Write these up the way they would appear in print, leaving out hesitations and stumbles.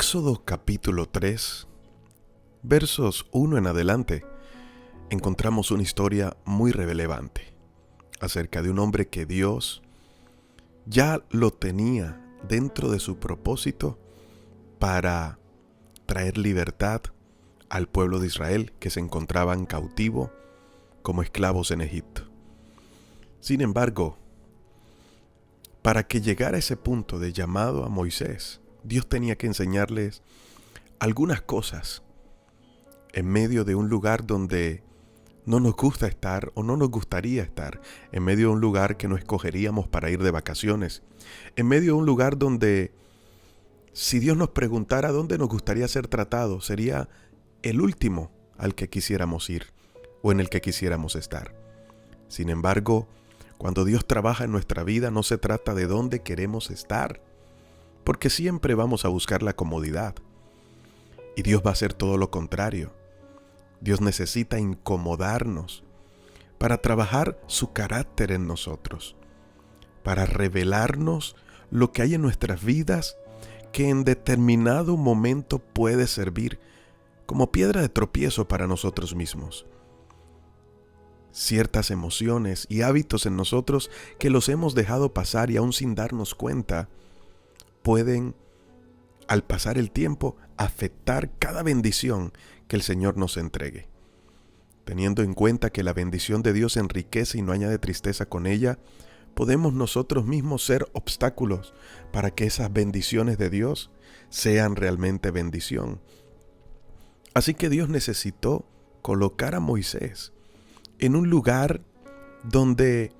Éxodo capítulo 3, versos 1 en adelante, encontramos una historia muy relevante acerca de un hombre que Dios ya lo tenía dentro de su propósito para traer libertad al pueblo de Israel que se encontraban cautivo como esclavos en Egipto. Sin embargo, para que llegara a ese punto de llamado a Moisés, Dios tenía que enseñarles algunas cosas en medio de un lugar donde no nos gusta estar o no nos gustaría estar, en medio de un lugar que no escogeríamos para ir de vacaciones, en medio de un lugar donde si Dios nos preguntara dónde nos gustaría ser tratados, sería el último al que quisiéramos ir o en el que quisiéramos estar. Sin embargo, cuando Dios trabaja en nuestra vida no se trata de dónde queremos estar, porque siempre vamos a buscar la comodidad. Y Dios va a hacer todo lo contrario. Dios necesita incomodarnos para trabajar su carácter en nosotros, para revelarnos lo que hay en nuestras vidas que en determinado momento puede servir como piedra de tropiezo para nosotros mismos. Ciertas emociones y hábitos en nosotros que los hemos dejado pasar y aún sin darnos cuenta, pueden, al pasar el tiempo, afectar cada bendición que el Señor nos entregue. Teniendo en cuenta que la bendición de Dios enriquece y no añade tristeza con ella, podemos nosotros mismos ser obstáculos para que esas bendiciones de Dios sean realmente bendición. Así que Dios necesitó colocar a Moisés en un lugar donde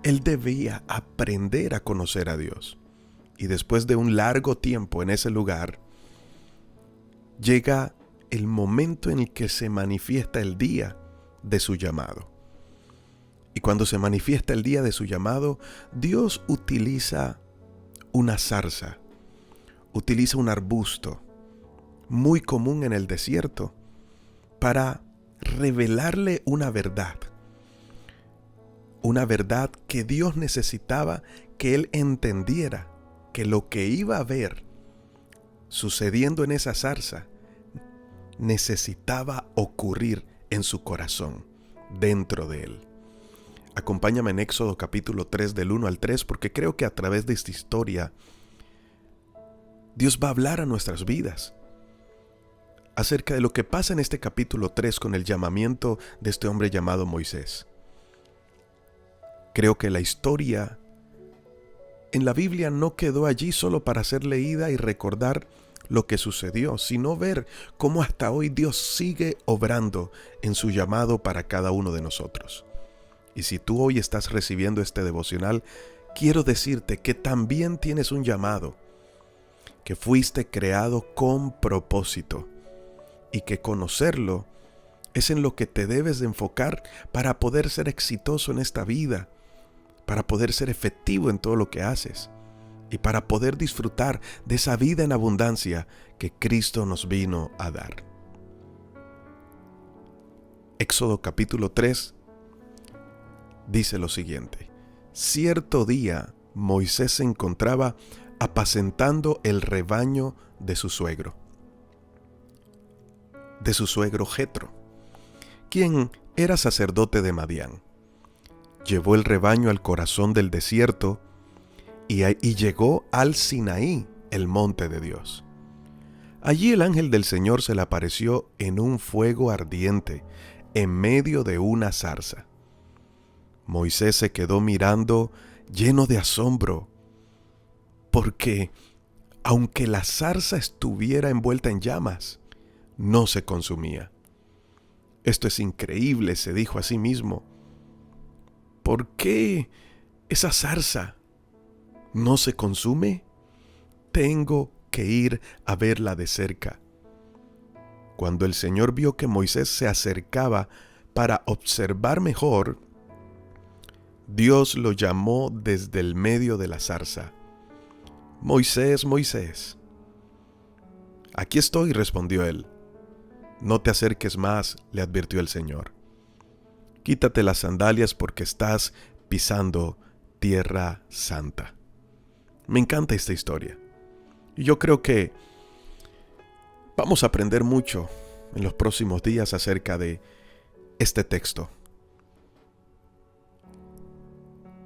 él debía aprender a conocer a Dios. Y después de un largo tiempo en ese lugar, llega el momento en el que se manifiesta el día de su llamado. Y cuando se manifiesta el día de su llamado, Dios utiliza una zarza, utiliza un arbusto muy común en el desierto para revelarle una verdad que Dios necesitaba que él entendiera, que lo que iba a ver sucediendo en esa zarza necesitaba ocurrir en su corazón, dentro de él. Acompáñame en Éxodo capítulo 3 del 1 al 3 porque creo que a través de esta historia Dios va a hablar a nuestras vidas acerca de lo que pasa en este capítulo 3 con el llamamiento de este hombre llamado Moisés. Creo que la historia en la Biblia no quedó allí solo para ser leída y recordar lo que sucedió, sino ver cómo hasta hoy Dios sigue obrando en su llamado para cada uno de nosotros. Y si tú hoy estás recibiendo este devocional, quiero decirte que también tienes un llamado, que fuiste creado con propósito y que conocerlo es en lo que te debes de enfocar para poder ser exitoso en esta vida, para poder ser efectivo en todo lo que haces y para poder disfrutar de esa vida en abundancia que Cristo nos vino a dar. Éxodo capítulo 3 dice lo siguiente: cierto día Moisés se encontraba apacentando el rebaño de su suegro Jetro, quien era sacerdote de Madián. Llevó el rebaño al corazón del desierto y llegó al Sinaí, el monte de Dios. Allí el ángel del Señor se le apareció en un fuego ardiente, en medio de una zarza. Moisés se quedó mirando lleno de asombro, porque aunque la zarza estuviera envuelta en llamas, no se consumía. Esto es increíble, se dijo a sí mismo. ¿Por qué esa zarza no se consume? Tengo que ir a verla de cerca. Cuando el Señor vio que Moisés se acercaba para observar mejor, Dios lo llamó desde el medio de la zarza. Moisés, Moisés. Aquí estoy, respondió él. No te acerques más, le advirtió el Señor. Quítate las sandalias porque estás pisando tierra santa. Me encanta esta historia. Y yo creo que vamos a aprender mucho en los próximos días acerca de este texto.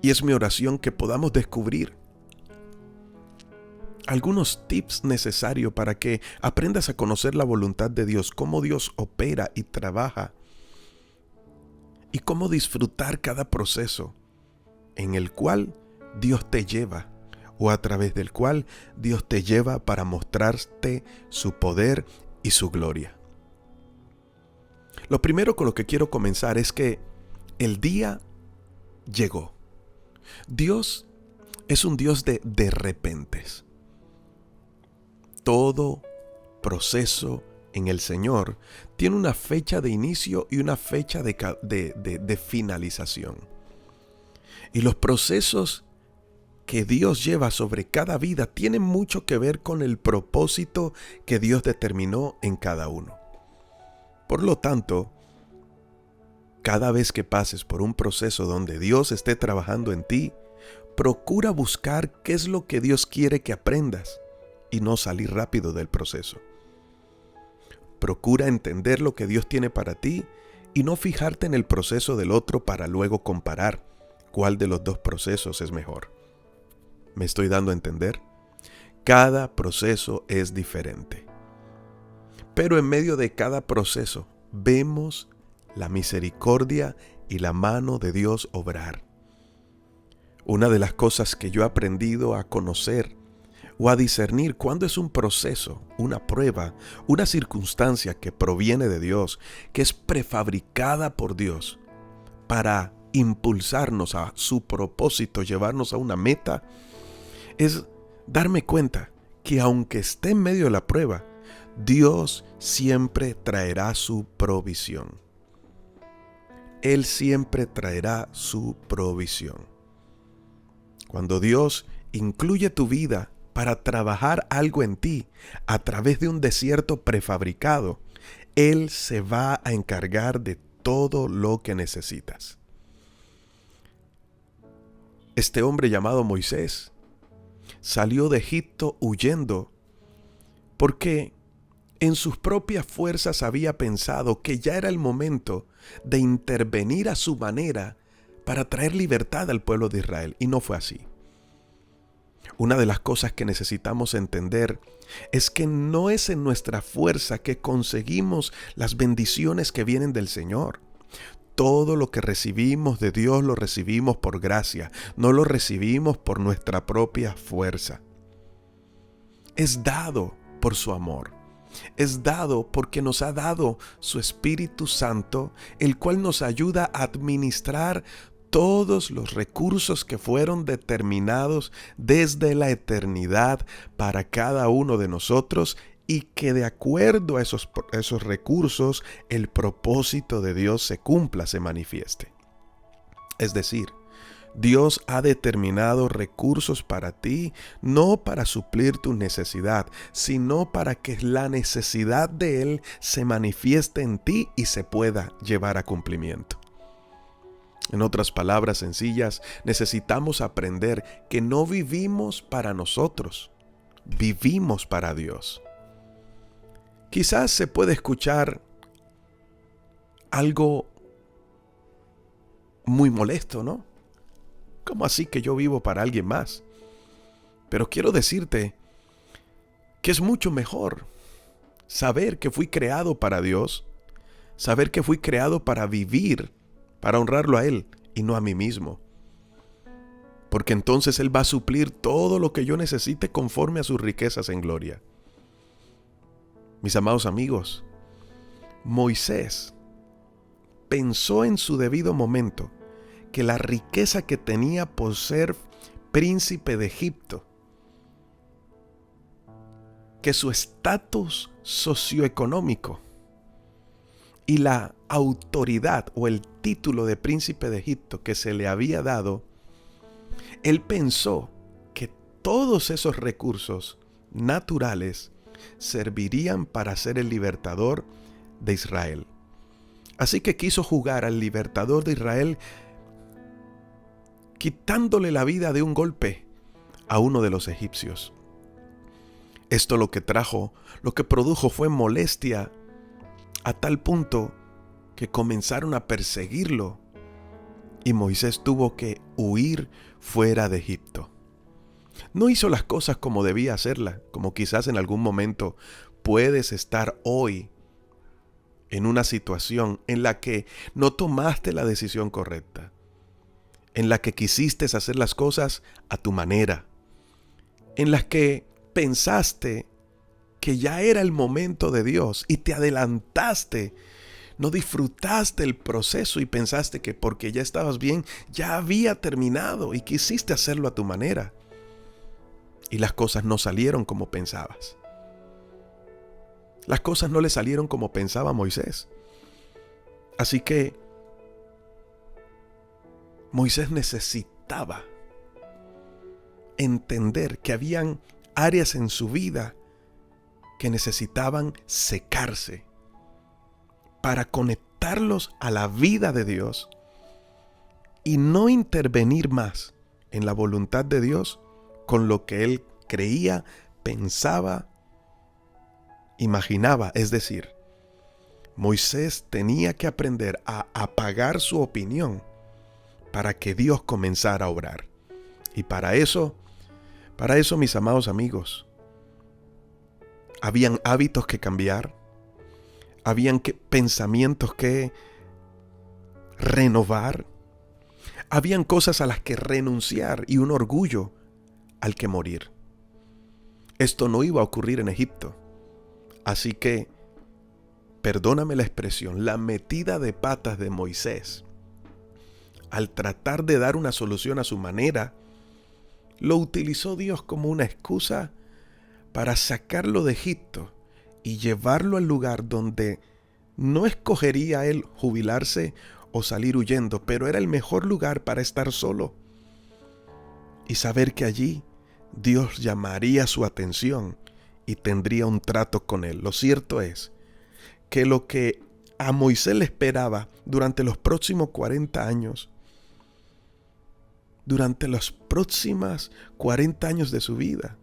Y es mi oración que podamos descubrir algunos tips necesarios para que aprendas a conocer la voluntad de Dios, cómo Dios opera y trabaja, y cómo disfrutar cada proceso en el cual Dios te lleva, o a través del cual Dios te lleva para mostrarte su poder y su gloria. Lo primero con lo que quiero comenzar es que el día llegó. Dios es un Dios de repentes. Todo proceso en el Señor tiene una fecha de inicio y una fecha de finalización. Y los procesos que Dios lleva sobre cada vida tienen mucho que ver con el propósito que Dios determinó en cada uno. Por lo tanto, cada vez que pases por un proceso donde Dios esté trabajando en ti, procura buscar qué es lo que Dios quiere que aprendas y no salir rápido del proceso. Procura entender lo que Dios tiene para ti y no fijarte en el proceso del otro para luego comparar cuál de los dos procesos es mejor. ¿Me estoy dando a entender? Cada proceso es diferente. Pero en medio de cada proceso vemos la misericordia y la mano de Dios obrar. Una de las cosas que yo he aprendido a conocer o a discernir cuándo es un proceso, una prueba, una circunstancia que proviene de Dios, que es prefabricada por Dios para impulsarnos a su propósito, llevarnos a una meta, es darme cuenta que aunque esté en medio de la prueba, Dios siempre traerá su provisión. Él siempre traerá su provisión. Cuando Dios incluye tu vida para trabajar algo en ti a través de un desierto prefabricado, Él se va a encargar de todo lo que necesitas. Este hombre llamado Moisés salió de Egipto huyendo porque en sus propias fuerzas había pensado que ya era el momento de intervenir a su manera para traer libertad al pueblo de Israel, y no fue así. Una de las cosas que necesitamos entender es que no es en nuestra fuerza que conseguimos las bendiciones que vienen del Señor. Todo lo que recibimos de Dios lo recibimos por gracia, no lo recibimos por nuestra propia fuerza. Es dado por su amor. Es dado porque nos ha dado su Espíritu Santo, el cual nos ayuda a administrar todos los recursos que fueron determinados desde la eternidad para cada uno de nosotros, y que de acuerdo a esos recursos el propósito de Dios se cumpla, se manifieste. Es decir, Dios ha determinado recursos para ti, no para suplir tu necesidad, sino para que la necesidad de Él se manifieste en ti y se pueda llevar a cumplimiento. En otras palabras sencillas, necesitamos aprender que no vivimos para nosotros, vivimos para Dios. Quizás se puede escuchar algo muy molesto, ¿no? ¿Cómo así que yo vivo para alguien más? Pero quiero decirte que es mucho mejor saber que fui creado para Dios, saber que fui creado para vivir, para honrarlo a Él y no a mí mismo. Porque entonces Él va a suplir todo lo que yo necesite conforme a sus riquezas en gloria. Mis amados amigos, Moisés pensó en su debido momento que la riqueza que tenía por ser príncipe de Egipto, que su estatus socioeconómico y la autoridad o el título de príncipe de Egipto que se le había dado, él pensó que todos esos recursos naturales servirían para ser el libertador de Israel. Así que quiso jugar al libertador de Israel, quitándole la vida de un golpe a uno de los egipcios. Esto lo que produjo fue molestia a tal punto que comenzaron a perseguirlo y Moisés tuvo que huir fuera de Egipto. No hizo las cosas como debía hacerlas, como quizás en algún momento puedes estar hoy en una situación en la que no tomaste la decisión correcta, en la que quisiste hacer las cosas a tu manera, en las que pensaste que ya era el momento de Dios y te adelantaste, no disfrutaste el proceso y pensaste que porque ya estabas bien, ya había terminado y quisiste hacerlo a tu manera. Y las cosas no salieron como pensabas. Las cosas no le salieron como pensaba Moisés. Así que Moisés necesitaba entender que habían áreas en su vida que necesitaban secarse para conectarlos a la vida de Dios y no intervenir más en la voluntad de Dios con lo que él creía, pensaba, imaginaba. Es decir, Moisés tenía que aprender a apagar su opinión para que Dios comenzara a obrar. Y para eso, mis amados amigos, habían hábitos que cambiar, habían pensamientos que renovar, habían cosas a las que renunciar y un orgullo al que morir. Esto no iba a ocurrir en Egipto. Así que, perdóname la expresión, la metida de patas de Moisés, al tratar de dar una solución a su manera, lo utilizó Dios como una excusa para sacarlo de Egipto y llevarlo al lugar donde no escogería él jubilarse o salir huyendo, pero era el mejor lugar para estar solo y saber que allí Dios llamaría su atención y tendría un trato con él. Lo cierto es que lo que a Moisés le esperaba durante los próximos 40 años, durante los próximos 40 años de su vida,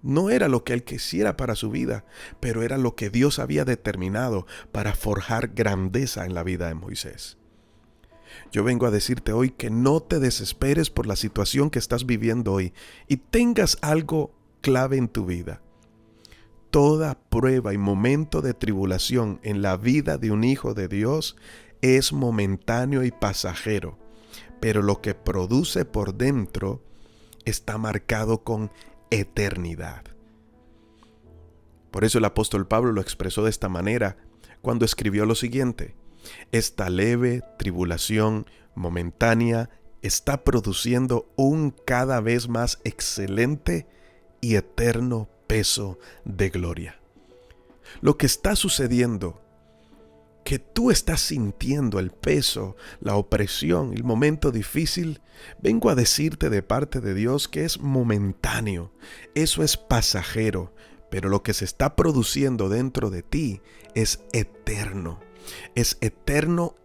no era lo que él quisiera para su vida, pero era lo que Dios había determinado para forjar grandeza en la vida de Moisés. Yo vengo a decirte hoy que no te desesperes por la situación que estás viviendo hoy y tengas algo clave en tu vida. Toda prueba y momento de tribulación en la vida de un hijo de Dios es momentáneo y pasajero, pero lo que produce por dentro está marcado con eternidad. Por eso el apóstol Pablo lo expresó de esta manera cuando escribió lo siguiente: esta leve tribulación momentánea está produciendo un cada vez más excelente y eterno peso de gloria. Lo que está sucediendo, que tú estás sintiendo el peso, la opresión, el momento difícil, vengo a decirte de parte de Dios que es momentáneo, eso es pasajero, pero lo que se está produciendo dentro de ti es eterno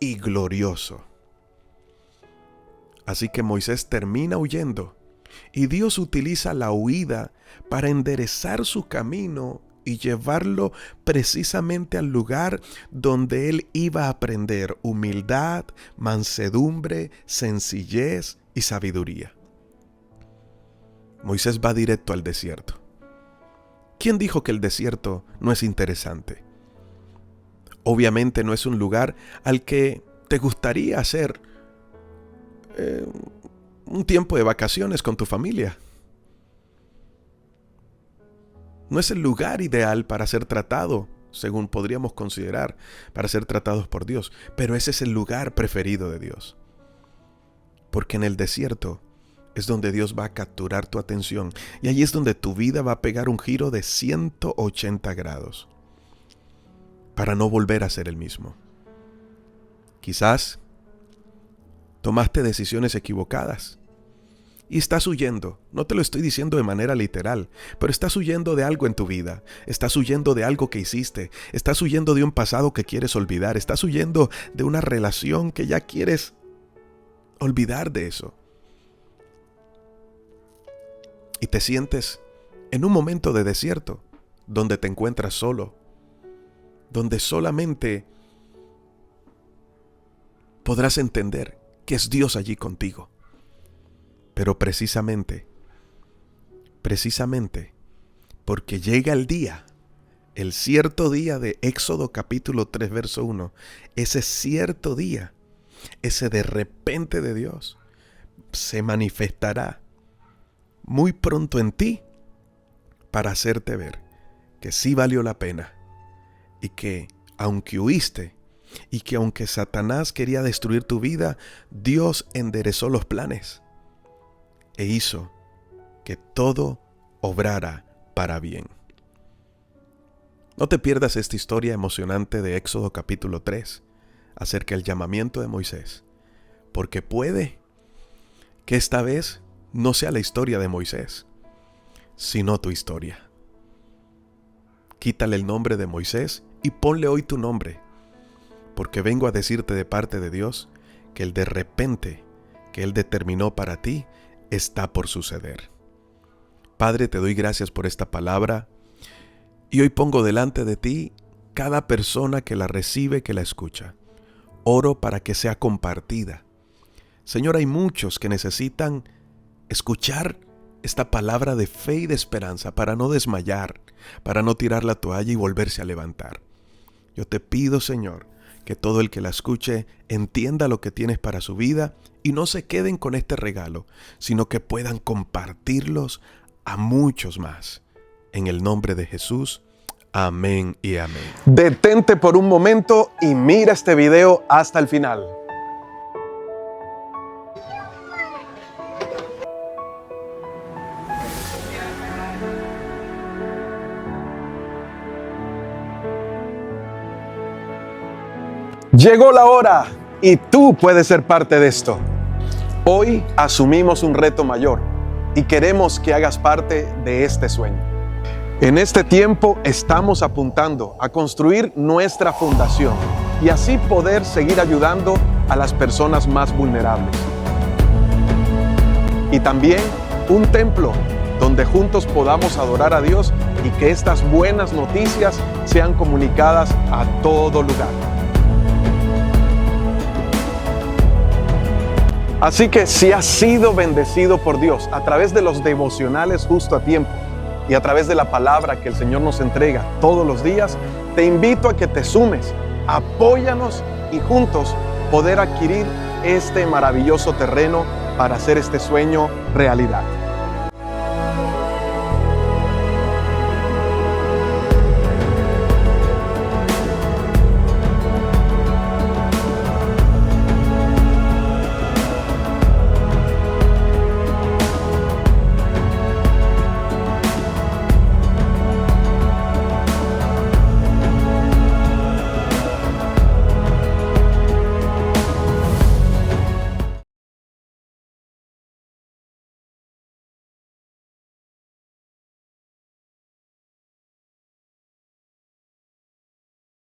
y glorioso. Así que Moisés termina huyendo y Dios utiliza la huida para enderezar su camino y llevarlo precisamente al lugar donde él iba a aprender humildad, mansedumbre, sencillez y sabiduría. Moisés va directo al desierto. ¿Quién dijo que el desierto no es interesante? Obviamente no es un lugar al que te gustaría hacer un tiempo de vacaciones con tu familia. No es el lugar ideal para ser tratado, según podríamos considerar, para ser tratados por Dios, pero ese es el lugar preferido de Dios. Porque en el desierto es donde Dios va a capturar tu atención y allí es donde tu vida va a pegar un giro de 180 grados para no volver a ser el mismo. Quizás tomaste decisiones equivocadas y estás huyendo. No te lo estoy diciendo de manera literal, pero estás huyendo de algo en tu vida. Estás huyendo de algo que hiciste. Estás huyendo de un pasado que quieres olvidar. Estás huyendo de una relación que ya quieres olvidar de eso. Y te sientes en un momento de desierto, donde te encuentras solo, donde solamente podrás entender que es Dios allí contigo. Pero precisamente, porque llega el día, el cierto día de Éxodo capítulo 3, verso 1, ese cierto día, ese de repente de Dios, se manifestará muy pronto en ti para hacerte ver que sí valió la pena y que aunque huiste y que aunque Satanás quería destruir tu vida, Dios enderezó los planes e hizo que todo obrara para bien. No te pierdas esta historia emocionante de Éxodo capítulo 3 acerca del llamamiento de Moisés, porque puede que esta vez no sea la historia de Moisés, sino tu historia. Quítale el nombre de Moisés y ponle hoy tu nombre, porque vengo a decirte de parte de Dios que el de repente que Él determinó para ti está por suceder. Padre, te doy gracias por esta palabra y hoy pongo delante de ti cada persona que la recibe, que la escucha. Oro para que sea compartida. Señor, hay muchos que necesitan escuchar esta palabra de fe y de esperanza para no desmayar, para no tirar la toalla y volverse a levantar. Yo te pido, Señor, que todo el que la escuche entienda lo que tienes para su vida y no se queden con este regalo, sino que puedan compartirlos a muchos más. En el nombre de Jesús, amén y amén. Detente por un momento y mira este video hasta el final. Llegó la hora y tú puedes ser parte de esto. Hoy asumimos un reto mayor y queremos que hagas parte de este sueño. En este tiempo estamos apuntando a construir nuestra fundación y así poder seguir ayudando a las personas más vulnerables. Y también un templo donde juntos podamos adorar a Dios y que estas buenas noticias sean comunicadas a todo lugar. Así que si has sido bendecido por Dios a través de los devocionales Justo a Tiempo y a través de la palabra que el Señor nos entrega todos los días, te invito a que te sumes, apóyanos y juntos poder adquirir este maravilloso terreno para hacer este sueño realidad.